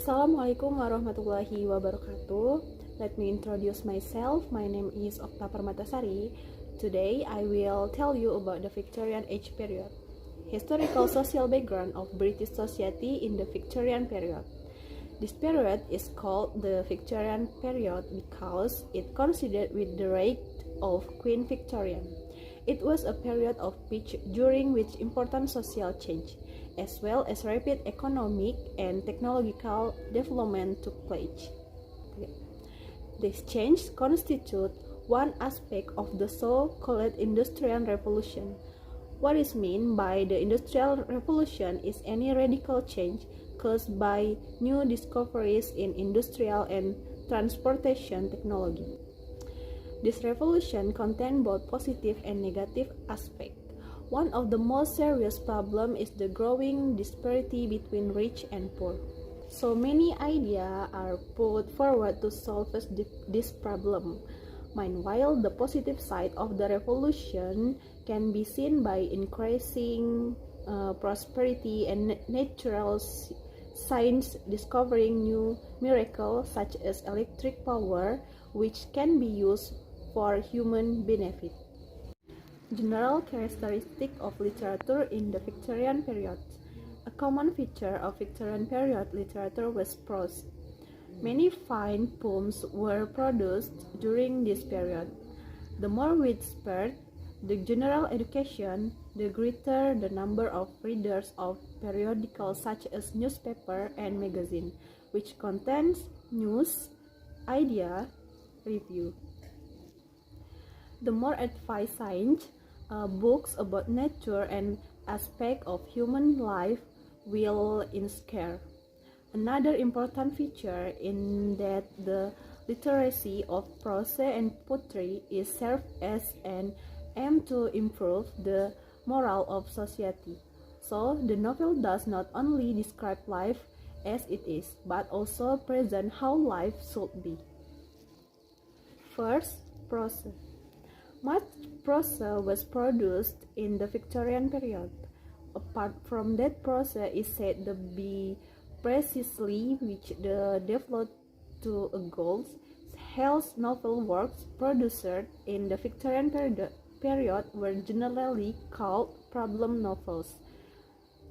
Assalamualaikum warahmatullahi wabarakatuh. Let me introduce myself. My name is Okta Permatasari. Today I will tell you about the Victorian Age Period. Historical social background of British society in the Victorian period. This period is called the Victorian period because it coincided with the reign of Queen Victoria. It was a period of peace during which important social change, as well as rapid economic and technological development took place. This change constitutes one aspect of the so-called Industrial Revolution. What is meant by the Industrial Revolution is any radical change caused by new discoveries in industrial and transportation technology. This revolution contains both positive and negative aspects. One of the most serious problems is the growing disparity between rich and poor. So many ideas are put forward to solve this problem. Meanwhile, the positive side of the revolution can be seen by increasing prosperity and natural science discovering new miracles such as electric power, which can be used for human benefit. General characteristic of literature in the Victorian period. A common feature of Victorian period literature was prose. Many fine poems were produced during this period. The more widespread the general education, the greater the number of readers of periodicals such as newspaper and magazine, which contains news, idea, review. The more advanced science, books about nature and aspect of human life will inspire. Another important feature in that the literacy of prose and poetry is served as an aim to improve the moral of society. So the novel does not only describe life as it is, but also present how life should be. First, prose. Much prose was produced in the Victorian period. Apart from that, prose is said to be precisely which the developed to a goal. Hell's novel works produced in the Victorian period were generally called problem novels.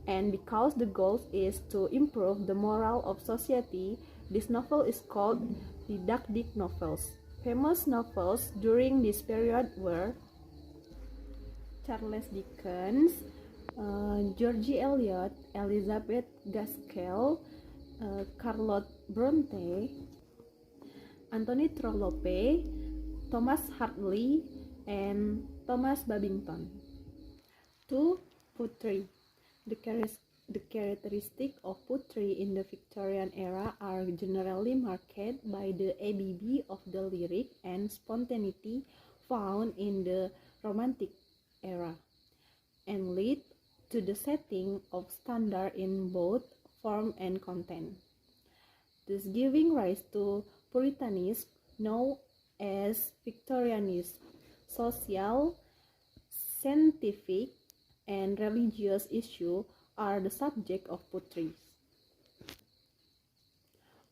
And because the goal is to improve the moral of society, this novel is called didactic novels. Famous novels during this period were Charles Dickens, George Eliot, Elizabeth Gaskell, Charlotte Bronte, Anthony Trollope, Thomas Hardy, and Thomas Babington. 2. Poetry. The characteristics of poetry in the Victorian era are generally marked by the avidity of the lyric and spontaneity found in the Romantic era, and lead to the setting of standard in both form and content, thus giving rise to Puritanism known as Victorianism. Social, scientific, and religious issues are the subject of poetry.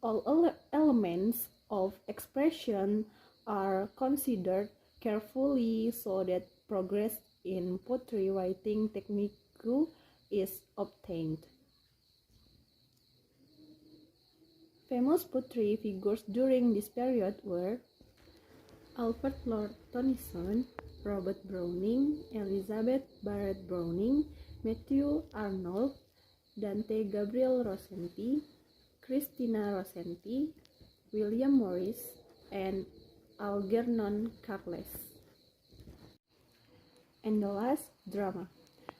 All elements of expression are considered carefully so that progress in poetry writing technique is obtained. Famous poetry figures during this period were Alfred Lord Tennyson, Robert Browning, Elizabeth Barrett Browning, Matthew Arnold, Dante Gabriel Rossetti, Christina Rossetti, William Morris, and Algernon Charles. And the last, drama.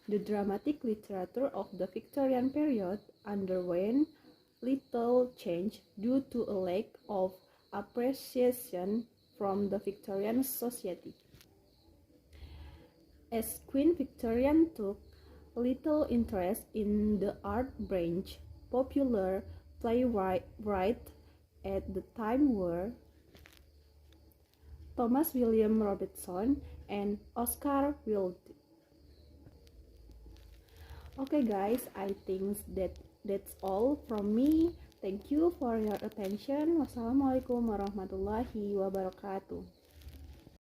The dramatic literature of the Victorian period underwent little change due to a lack of appreciation from the Victorian society. As Queen Victoria took little interest in the art branch, popular playwrights at the time were Thomas William Robertson and Oscar Wilde. Okay guys, I think that's all from me. Thank you for your attention. Wassalamualaikum warahmatullahi wabarakatuh.